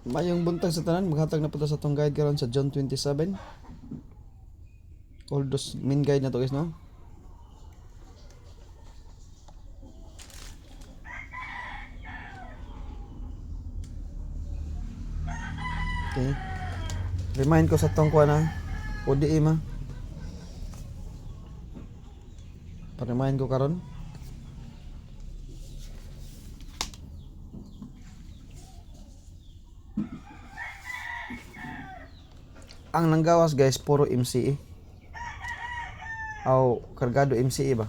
Mayong buntag sa tanan, maghatag na po ta sa tong guide karon sa John 27. All those main guide na to guys, no? Okay. Remind ko sa tong kuha na ODI ma. Pa-remind ko karon. Ang nanggawas guys, puro MCE. Aw, kargado MCE ba?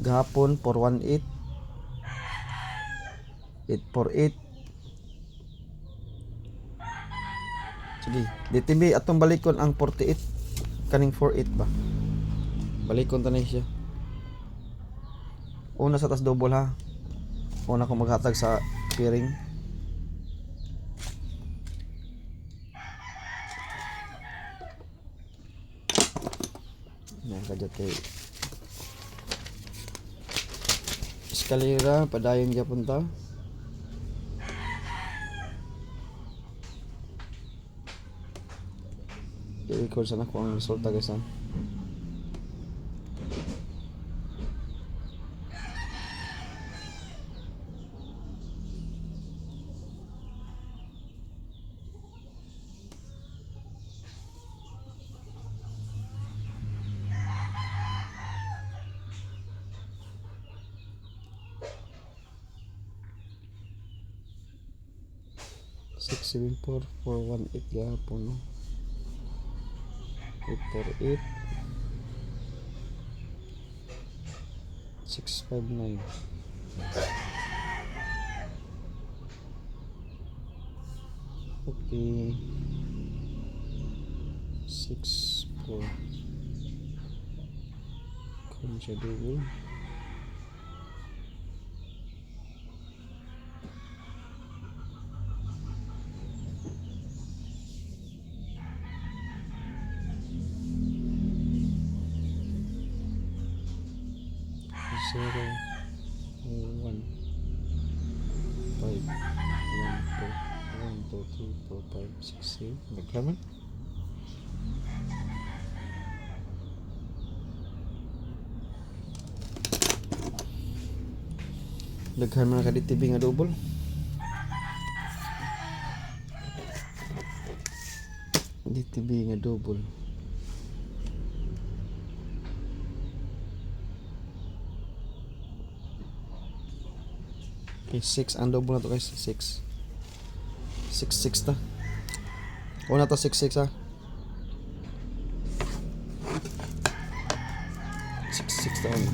Gahapon 418 848. Sige, DTB atong balikon ang 48 kaning 48 ba? Balikon tanay siya. Una sa tas double ha. Una ko maghatag sa pairing. Yan kadyo kay eskalera padayon gyapon ta. I-record sana ko ang resulta guys ha. Six, 7, 4, 4, 1, 8 gahapon no? 848 659. Okay, 6-4 kunja dulu. Zero, 1, 5, 1, 2, 3, 4, 5, 6, 7. Nagkaman? Daghan man ka DTB nga double. DTB nga double. Okay, 6 ang double na to guys. 6 6 ta. Una to 6 ha. 6 ta una.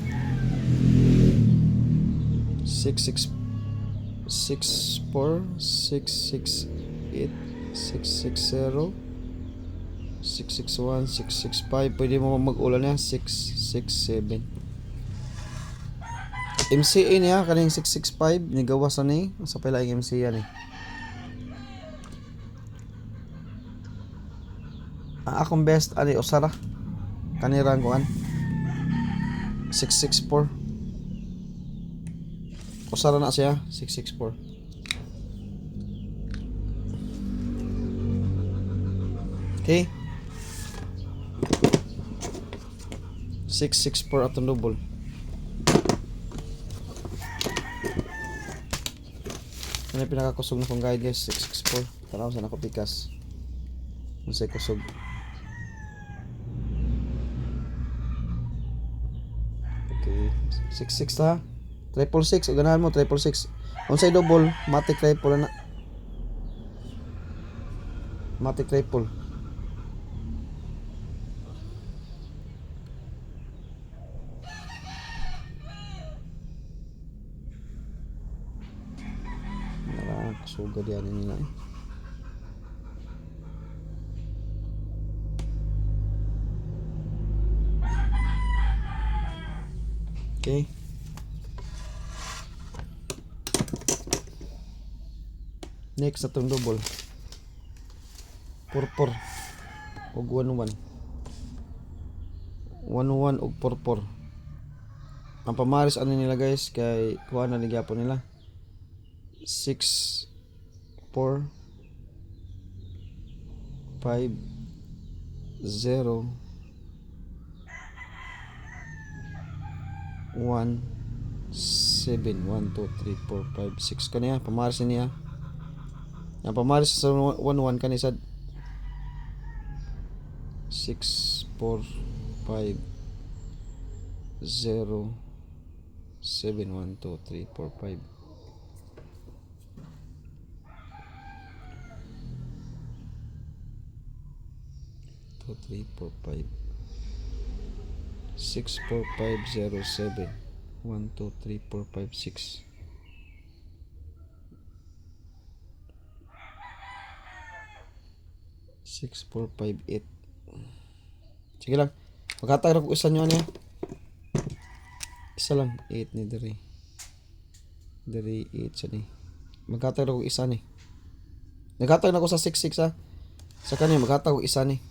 6 4 6 8 6 0 6 1 6 5. Pwede mo mag-ulan yan 6 7. MCA niya kaning 665 nigawas na ni sa pila ang MCA ni. Ang akong best ani usara kanirang kuan 664. Usara na siya 664. Okay, 664 atong double. Ano yung pinakakusog na kong guide guys, 664. Tanaw saan ako pikas. Unsay kusog. Okay, 66 ha. 666, ganahan mo 666. Unsay double, matic triple na. Matic triple. Suga diyan nila eh. Okay. Next atong double. Purpur og 11. 11 og purpur. Ang pamaris ano nila guys kay kuha na ni gyapon nila. 6 4 5 0 1 7 1 2 3 4 5 6 kaniya pamaris niya. Yang pamaris sa 1 1 kani sad 6 4 5 0 7 1 2 3 4 5 2 3 4 5 6 4 5 0 7 1 2 3 4 5 6 6 4 5 8. Sige lang. Maghatag ko isa nyo niya. Isa lang 8 ni diri. Diri 8 sa ni. Maghatag ko isa ni. Naghatag na ko sa 66 ha. Sa kanya maghatag ko isa ni.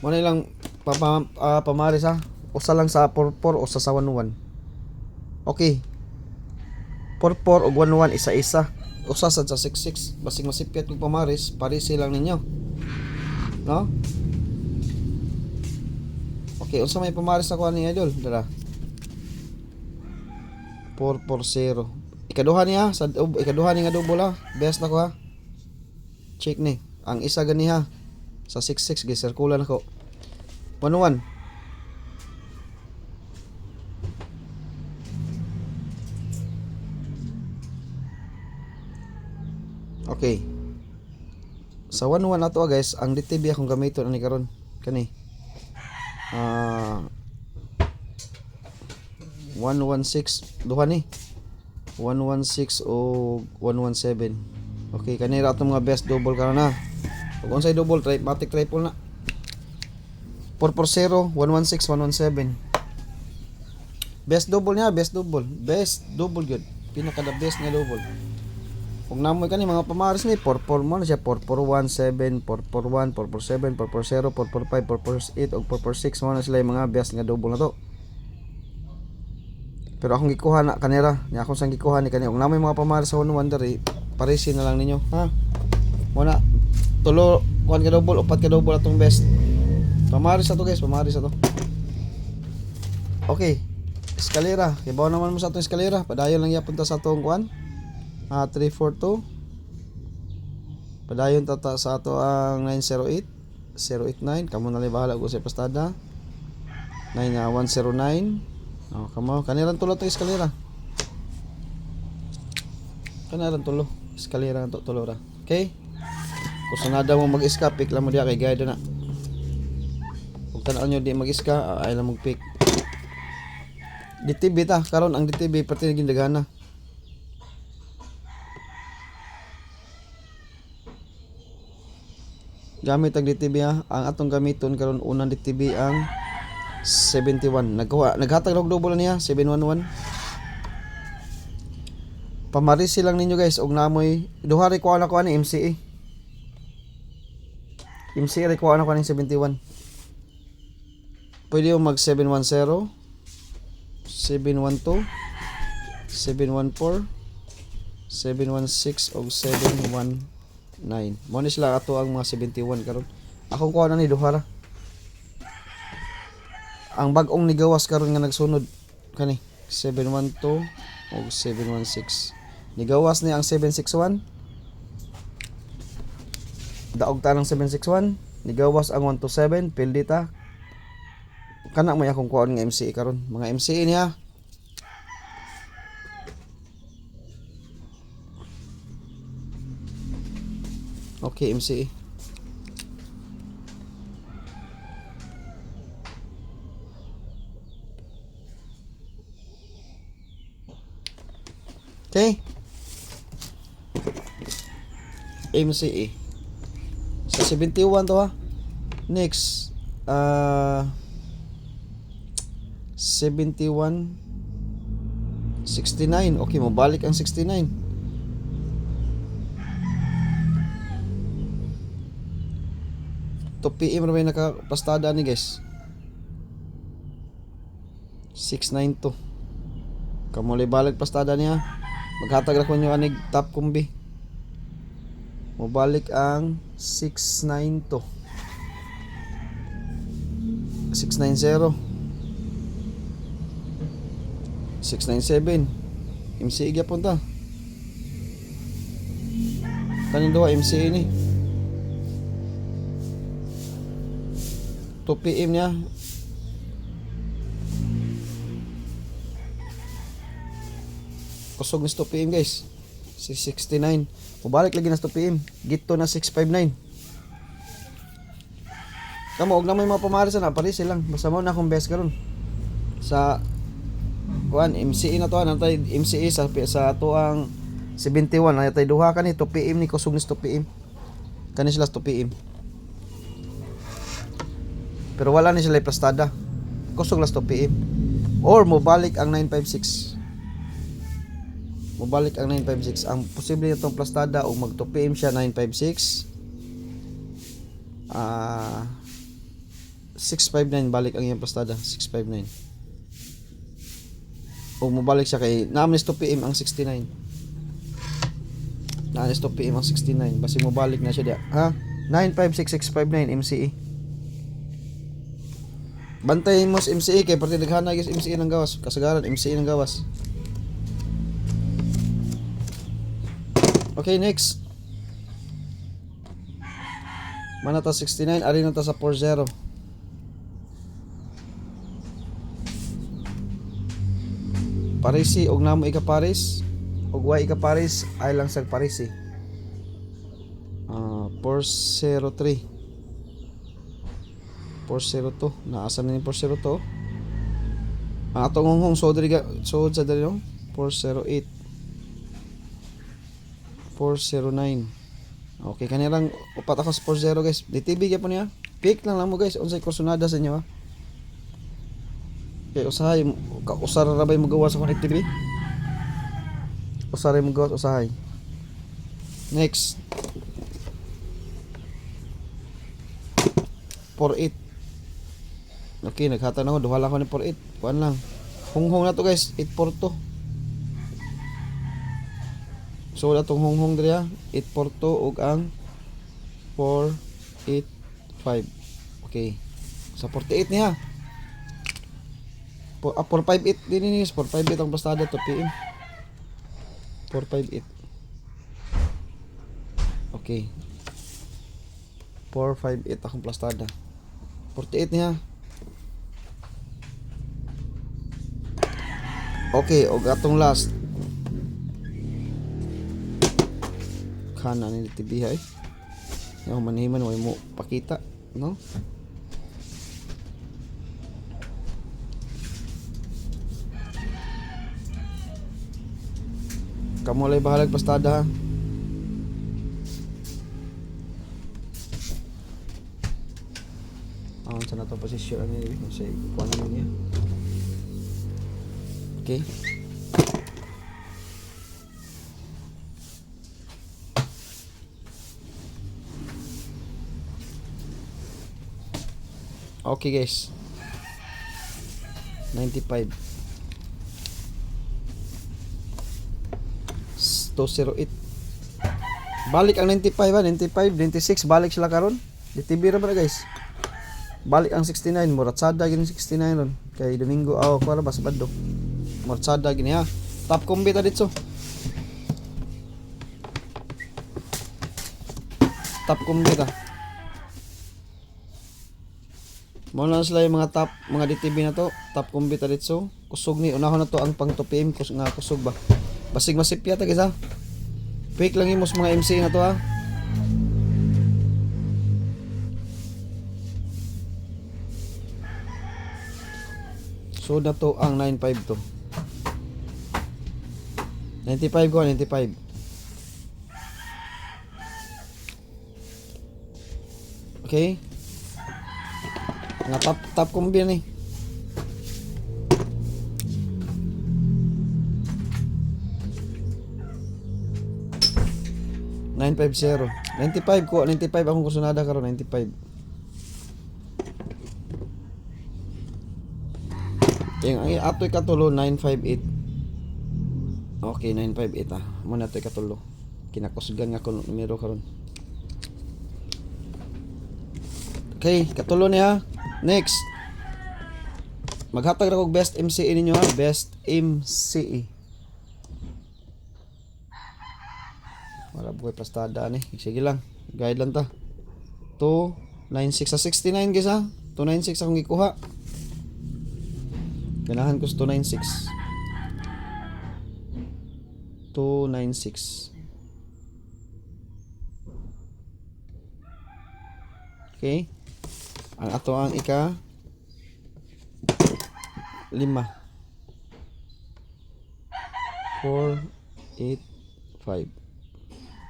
Mo na lang pamaris ha. Usa lang sa 44 o sa 11. Okay. 44 o 11 isa-isa. Usa sad sa 66. Basig masipyat kog pamaris, parisi lang ninyo. No? Okay, unsa may pamaris ako ani idol? Dara. 440. Ikaduha niya sa ikaduha ni nga double ha. Best na ko ha. Check ni. Ang isa gani ha. Sa 66 gisirkulan ako. 11. Okay. Sa 11 ato guys, ang DTB akong gamiton ani karon kani. 116 duha ni. 116 o 117. Okay, kanira ato mga best double karon na. Kung unsay double try, matic triple na. 440 116 117. Best double niya, best double. Best double good. Pinaka the best nga double. Kung namoy kani mga pamaris ni 44 mo na siya 4417, 441, 447, 440, 445, 448 ug 446 mo na sila yung mga best nga double na to. Pero akong gikuha na kanira, nya akong sang gikuha ni kani. Kung namoy mga pamaris sa 11 diri, parisin na lang ninyo, ha? Mo na tulo kuan ka double, upat ka double atong best. Pamaris na to guys, pamaris na to. Okay. Eskalera, kibaw naman mo sa atong eskalera. Padayon lang yapon ta sa atong kuan. 342 padayon tata sa ato ang 908 089 kamo na bahala ko sa pastada 9109 kamo kanilang tulo to eskalera tulo eskalera to tulo ra. Okay, kung sanada mo mag-iska pick lang mo diya kay guide na kung tanaw nyo di mag-iska ay lang mag-pick DTB ta karon ang DTB pati naging dagana. Gamit ang DTB ha. Ang atong gamiton karon unang DTB ang 71. Naghatag og double niya 711. Pamarisi lang ninyo guys og namoy duha ri ko ana ko ani MCA. MCA ri ko ana ko ani 71. Pwede mo mag 710, 712, 714, 716 og 719. Mo ni sila ato ang mga 71 karon. Akong kuha na ni duha ra. Ang bag-ong nigawas karon nga nagsunod kani 712 o 716. Nigawas ni ang 761. Daog ta ng 761. Nigawas ang 127 pildita. Kana may akong kuha nga MCE karon. Mga MCE niya. Okay, MCE. Okay. MCE. Sa 71 to ha. Next, 71 69. Okay, mabalik ang 69. To PM na may nakapastada ni guys 692 kamuli balik pastada niya Maghatag ra ko nyo anig top kumbi. Mobalik ang 692. 690. 697. MCE gyapon ta. Kanin duha MCE ni. 2 PM niya. Kusog ni 2 PM guys. 669. Mubalik lagi na 2 PM. Gito na 659. Kamo og na may mga pamaris na pares lang. Basta mo na akong best karon. Sa kuan MCE na to antay MCE sa to ang 71 na tay duha kani 2 PM ni kusog ni 2 PM. Kani sila 2 PM. Pero wala ni sila plastada. Kusog las 2 PM. Or mobalik ang 956. Mobalik ang 956. Ang posible nitong plastada o mag 2 PM siya 956. 659 balik ang iyang plastada 659. O mobalik siya kay namin 2 PM ang 69. Namin 2 PM ang 69. Basi mobalik na siya dia. Ha? 956659 MCE. Bantayin mo sa MCE kay parte daghana guys MCE ng gawas. Kasagaran MCE ng gawas. Okay, next. Mana ta 69, ari na ta sa 40. Parisi og namo ika Paris og way ika Paris ay lang sa Parisi. 403. 402 naasa na ni 402. Ang atong hunghong so sa diri no 408 409. Okay kanilang upat ako sa 40 guys. DTB gyapon niya. Pick lang mo guys unsay kursunada sa inyo ha. Okay usahay usara ra bay magawa sa connectivity. Usahay magawa usahay. Next 48. Okay, naghatan ako. Duha lang ako ni 48. Kuan lang. Hunghong na to guys. 842. So, wala tong hunghong diri ha. 842 ug ang 485. Okay. Sa 48 niya. 458 din ni 458 ang pastada to PM. 458. Okay. 458 akong plastada. 48 niya. Okay, og atong last. Kana ni TV ay. Yung maniman way mo pakita, no? Kamu lay bahalag pastada ha. Sa na to posisyon ni sa kuan niya. Okay. Okay guys. 95. 208. Balik ang 95 ha, 95, 96 balik sila karon. DTB ra ba guys? Balik ang 69, muratsada gini 69 ron. Kay Domingo kuara ba Sabado. Muratsada gini ha. Top combi ta dito. Top combi ta. Mo lang sila yung mga top, mga DTB na to. Top combi ta dito. Kusog ni unahon na to ang pang 2 PM kusog ba. Basig masipya ta guys ha. Pick lang imos mga MC na to ha. So na to ang 95 to. 95 ko, 95. Okay. Nga top combi ni. $950. 95 ko, 95 akong kusunada karon 95. Yung atoy katulo 958. Okay, 958 ah. Muna tayo katulo. Kinakusgan nga ko numero karon. Okay, katulo niya. Next. Maghatag ra kog best MCE ninyo ha. Best MCE. Wala buhay pastada ni. Sige lang. Guide lang ta. 296 sa 69 guys ha. 296 akong gikuha. Ganahan ko sa 296. 296. Okay. Ang ato ang ika 5. 4 8 5.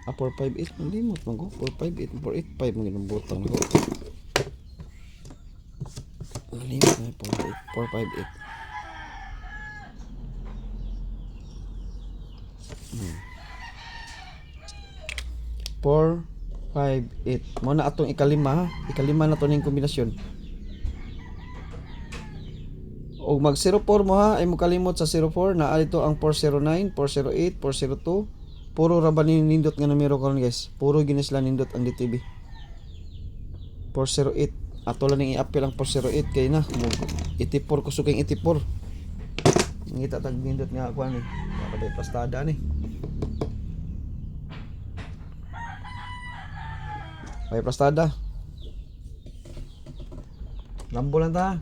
458 malimot man ko. 458 485 man ginang butang ko. Malimot na 458. 4 5 8 mo na atong ikalima ha. Ikalima na to ning kombinasyon. Og mag 04 mo ha, ay mo kalimot sa 04 na dito ang 409, 408, 402. Puro ra ba nindot nga numero karon guys? Puro ginisla nindot ang DTB. 408. Ato lang ning i-appeal ang 408 kay na mo 84 kusog kay 84. Ngita tag nindot nga kuan ni. Para bay pastada ni. Bay pastada. Lambo lang ta.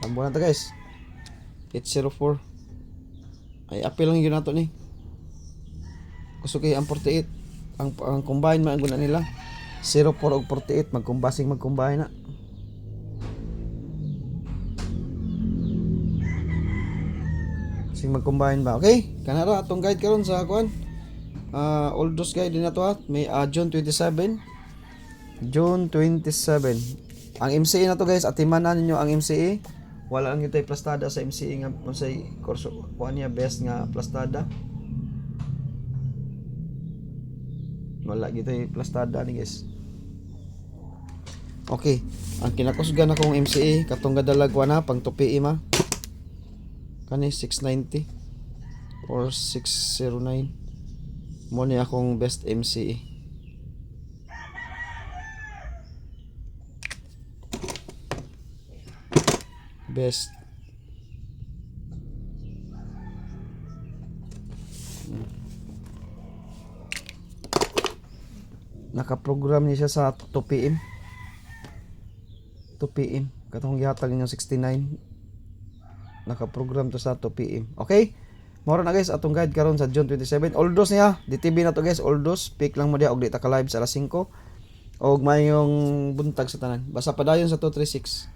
Lambo lang ta guys. 804. Ay appeal lang yun nato ni. Kusog kay ang 48. Ang combine man guna nila. 04 og 48 magcombine na. Sing mag-combine ba? Okay? Kanara atong guide karon sa kuan. Old dos guide din na to ha. May June 27. June 27. Ang MCE na to guys, atimanan ninyo ang MCE. Wala lang yung plastada sa MCE nga sa kurso kuan niya best nga plastada. Wala gito plastada ni guys. Okay, ang kinakusgan akong MCE katong gadalag na pang tupi ma. Kani 690 or 609. Mo ni akong best MCE. Best naka-program niya siya sa 2 PM. 2 PM. Katong gihatag niyo 69. Naka-program to sa 2 PM. Okay? Moro na guys atong guide karon sa June 27. Oldos niya. DTV na to guys. Oldos. Pick lang mo dia og di ta ka live sa alas 5. Og mayong buntag sa tanan. Basta padayon sa 236.